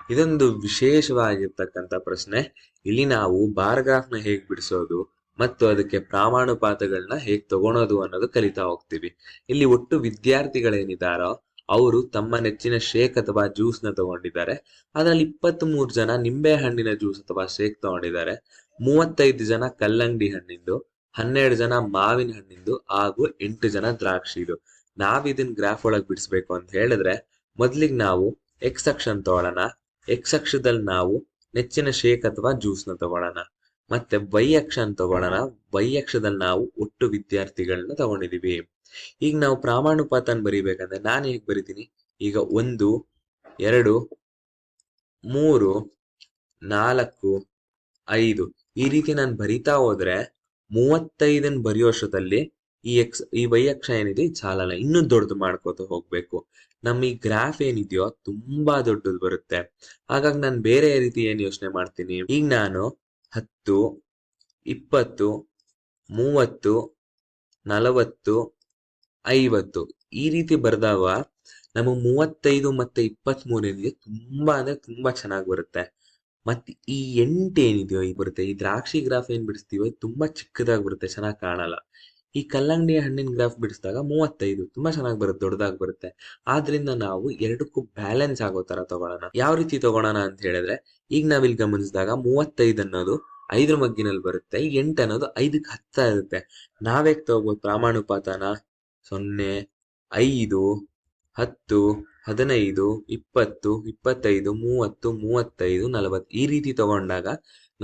ಇದೊಂದು ವಿಶೇಷವಾಗಿರ್ತಕ್ಕಂಥ ಪ್ರಶ್ನೆ. ಇಲ್ಲಿ ನಾವು ಬಾರ್ ಗ್ರಾಫ್ ನ ಹೇಗ್ ಬಿಡಿಸೋದು ಮತ್ತು ಅದಕ್ಕೆ ಪ್ರಾಮಾಣುಪಾತಗಳನ್ನ ಹೇಗ್ ತಗೊಳೋದು ಅನ್ನೋದು ಕಲಿತಾ ಹೋಗ್ತೀವಿ. ಇಲ್ಲಿ ಒಟ್ಟು ವಿದ್ಯಾರ್ಥಿಗಳೇನಿದಾರೋ ಅವರು ತಮ್ಮ ನೆಚ್ಚಿನ ಶೇಕ್ ಅಥವಾ ಜ್ಯೂಸ್ ನ ತಗೊಂಡಿದ್ದಾರೆ. ಅದ್ರಲ್ಲಿ 23 ಜನ ನಿಂಬೆ ಹಣ್ಣಿನ ಜ್ಯೂಸ್ ಅಥವಾ ಶೇಕ್ ತಗೊಂಡಿದ್ದಾರೆ. 35 ಜನ ಕಲ್ಲಂಗಡಿ ಹಣ್ಣಿಂದು, 12 ಜನ ಮಾವಿನ ಹಣ್ಣಿಂದು ಹಾಗೂ 8 ಜನ ದ್ರಾಕ್ಷಿದು. ನಾವ್ ಇದನ್ ಗ್ರಾಫ್ ಒಳಗ್ ಬಿಡಿಸ್ಬೇಕು ಅಂತ ಹೇಳಿದ್ರೆ ಮೊದ್ಲಿಗೆ ನಾವು ಎಕ್ಸ್ ಅಕ್ಷನ್ ತಗೊಳ್ಳೋಣ. ಎಕ್ಸ್ ಅಕ್ಷದಲ್ಲಿ ನಾವು ನೆಚ್ಚಿನ ಶೇಕ್ ಅಥವಾ ಜ್ಯೂಸ್ ನ ತಗೊಳ್ಳೋಣ. ಮತ್ತೆ ವೈ ಅಕ್ಷನ್ ತಗೊಳ್ಳೋಣ. ವೈ ಅಕ್ಷದಲ್ಲಿ ನಾವು ಒಟ್ಟು ವಿದ್ಯಾರ್ಥಿಗಳನ್ನ ತಗೊಂಡಿದೀವಿ. ಈಗ ನಾವು ಪ್ರಾಮಾಣುಪಾತನ ಬರಿಬೇಕಂದ್ರೆ ನಾನು ಹೇಗ್ ಬರಿತೀನಿ? ಈಗ 1, 2, 3, 4, 5 ಈ ರೀತಿ ನಾನು ಬರಿತಾ ಹೋದ್ರೆ 35 ಬರೆಯೋಷ್ಟರಲ್ಲಿ ಈ ವೈ ಅಕ್ಷ ಏನಿದೆ ಚಾಲನ ಇನ್ನೂ ದೊಡ್ಡದು ಮಾಡ್ಕೋತ ಹೋಗ್ಬೇಕು. ನಮ್ಮ ಈ ಗ್ರಾಫ್ ಏನಿದೆಯೋ ತುಂಬಾ ದೊಡ್ಡದು ಬರುತ್ತೆ. ಹಾಗಾಗಿ ನಾನು ಬೇರೆ ರೀತಿ ಏನ್ ಯೋಚನೆ ಮಾಡ್ತೀನಿ, ಈಗ ನಾನು 10, 20, 30, 40, 50 ಈ ರೀತಿ ಬರ್ದಾವ ನಮಗ್ 35 ಮತ್ತೆ 23 ಏನಿದೆ ತುಂಬಾ ಅಂದ್ರೆ ತುಂಬಾ ಚೆನ್ನಾಗಿ ಬರುತ್ತೆ. ಮತ್ತೆ ಈ 8 ಏನಿದೆಯೋ ಈ ಬರುತ್ತೆ, ಈ ದ್ರಾಕ್ಷಿ ಗ್ರಾಫ್ ಏನ್ ಬಿಡಿಸ್ತೀವೋ ತುಂಬಾ ಚಿಕ್ಕದಾಗಿ ಬರುತ್ತೆ, ಚೆನ್ನಾಗಿ ಕಾಣಲ್ಲ. ಈ ಕಲ್ಲಂಗಡಿ ಹಣ್ಣಿನ ಗ್ರಾಫ್ ಬಿಡಿಸಿದಾಗ 35 ತುಂಬಾ ಚೆನ್ನಾಗಿ ಬರುತ್ತೆ, ದೊಡ್ಡದಾಗಿ ಬರುತ್ತೆ. ಆದ್ರಿಂದ ನಾವು ಎರಡಕ್ಕೂ ಬ್ಯಾಲೆನ್ಸ್ ಆಗೋ ತರ ತಗೊಳ್ಳೋಣ. ಯಾವ ರೀತಿ ತಗೊಳ್ಳೋಣ ಅಂತ ಹೇಳಿದ್ರೆ, ಈಗ ನಾವಿಲ್ಲಿ ಗಮನಿಸಿದಾಗ 35 ಅನ್ನೋದು 5 ಮಗ್ಗಿನಲ್ಲಿ ಬರುತ್ತೆ, 8 ಅನ್ನೋದು 5ಕ್ಕೆ ಹತ್ತಾ ಇರುತ್ತೆ. ನಾವೇಗ್ ತಗೋಬಹುದು ಪ್ರಾಮಾಣುಪಾತನ? 0, 5, 10, 15, 20, 25, 30, 35, 40 ಈ ರೀತಿ ತಗೊಂಡಾಗ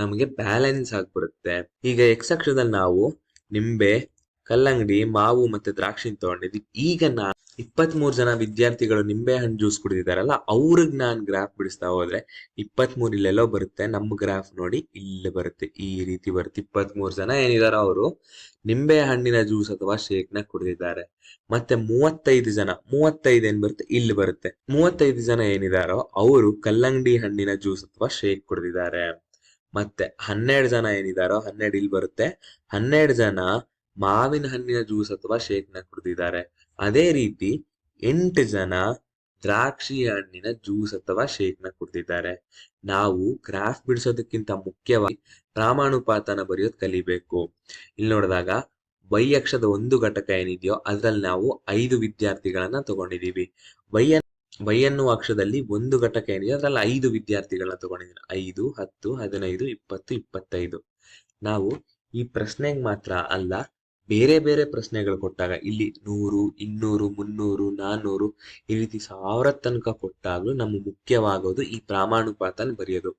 ನಮಗೆ ಬ್ಯಾಲೆನ್ಸ್ ಆಗ್ಬಿಡುತ್ತೆ. ಈಗ ಎಕ್ಸ್ ಅಕ್ಷದಲ್ಲಿ ನಾವು ನಿಂಬೆ, ಕಲ್ಲಂಗಡಿ, ಮಾವು ಮತ್ತೆ ದ್ರಾಕ್ಷಿ ತಗೊಂಡಿದ್ವಿ. ಈಗ 23 ಜನ ವಿದ್ಯಾರ್ಥಿಗಳು ನಿಂಬೆ ಹಣ್ಣು ಜ್ಯೂಸ್ ಕುಡಿದಿದ್ದಾರಲ್ಲ, ಅವ್ರಿಗೆ ನಾನು ಗ್ರಾಫ್ ಬಿಡಿಸ್ತಾ ಹೋದ್ರೆ 23 ಇಲ್ಲೆಲ್ಲೋ ಬರುತ್ತೆ. ನಮ್ಮ ಗ್ರಾಫ್ ನೋಡಿ ಇಲ್ಲಿ ಬರುತ್ತೆ, ಈ ರೀತಿ ಬರುತ್ತೆ. 23 ಜನ ಏನಿದಾರೋ ಅವರು ನಿಂಬೆ ಹಣ್ಣಿನ ಜ್ಯೂಸ್ ಅಥವಾ ಶೇಕ್ ನ ಕುಡಿದಿದ್ದಾರೆ. ಮತ್ತೆ 35 ಏನ್ ಬರುತ್ತೆ, ಇಲ್ಲಿ ಬರುತ್ತೆ. 35 ಜನ ಏನಿದಾರೋ ಅವರು ಕಲ್ಲಂಗಡಿ ಹಣ್ಣಿನ ಜ್ಯೂಸ್ ಅಥವಾ ಶೇಕ್ ಕುಡಿದಿದ್ದಾರೆ. ಮತ್ತೆ 12 ಜನ ಏನಿದಾರೋ 12 ಇಲ್ಲಿ ಬರುತ್ತೆ. 12 ಜನ ಮಾವಿನ ಹಣ್ಣಿನ ಜ್ಯೂಸ್ ಅಥವಾ ಶೇಕ್ ನ ಕುಡಿದಿದ್ದಾರೆ. ಅದೇ ರೀತಿ 8 ಜನ ದ್ರಾಕ್ಷಿ ಹಣ್ಣಿನ ಜ್ಯೂಸ್ ಅಥವಾ ಶೇಕ್ ನ ಕುಡಿದಿದ್ದಾರೆ. ನಾವು ಗ್ರಾಫ್ ಬಿಡಿಸೋದಕ್ಕಿಂತ ಮುಖ್ಯವಾಗಿ ಪ್ರಾಮಾಣುಪಾತನ ಬರೆಯೋದು ಕಲಿಬೇಕು. ಇಲ್ಲಿ ನೋಡಿದಾಗ ವೈ ಅಕ್ಷದ ಒಂದು ಘಟಕ ಏನಿದೆಯೋ ಅದ್ರಲ್ಲಿ ನಾವು 5 ವಿದ್ಯಾರ್ಥಿಗಳನ್ನ ತಗೊಂಡಿದೀವಿ. ವೈ ಅನ್ನುವ ಅಕ್ಷದಲ್ಲಿ ಒಂದು ಘಟಕ ಏನಿದೆ ಅದ್ರಲ್ಲಿ 5 ವಿದ್ಯಾರ್ಥಿಗಳನ್ನ ತಗೊಂಡಿದ್ದೀನಿ. 5, 10, 15, 20, 25. ನಾವು ಈ ಪ್ರಶ್ನೆಗೆ ಮಾತ್ರ ಅಲ್ಲ, ಬೇರೆ ಬೇರೆ ಪ್ರಶ್ನೆಗಳು ಕೊಟ್ಟಾಗ ಇಲ್ಲಿ 100, 200, 300, 400 ಈ ರೀತಿ 1000 ತನಕ ಕೊಟ್ಟಾಗ್ಲೂ ನಮ್ಗೆ ಮುಖ್ಯವಾಗೋದು ಈ ಪ್ರಾಮಾಣುಪಾತನ ಬರೆಯೋದು.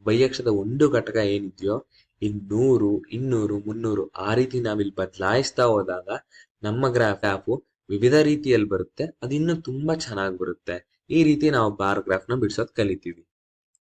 ವೈ ಅಕ್ಷದ ಒಂದು ಘಟಕ ಏನಿದೆಯೋ ಇಲ್ಲಿ 100, 200, 300 ಆ ರೀತಿ ನಾವಿಲ್ಲಿ ಬದಲಾಯಿಸ್ತಾ ಹೋದಾಗ ನಮ್ಮ ಗ್ರಾಫು ವಿವಿಧ ರೀತಿಯಲ್ಲಿ ಬರುತ್ತೆ. ಅದು ಇನ್ನೂ ತುಂಬಾ ಚೆನ್ನಾಗಿ ಬರುತ್ತೆ. ಈ ರೀತಿ ನಾವು ಬಾರ್ ಗ್ರಾಫ್ ನ ಬಿಡಿಸೋದ್ ಕಲಿತೀವಿ.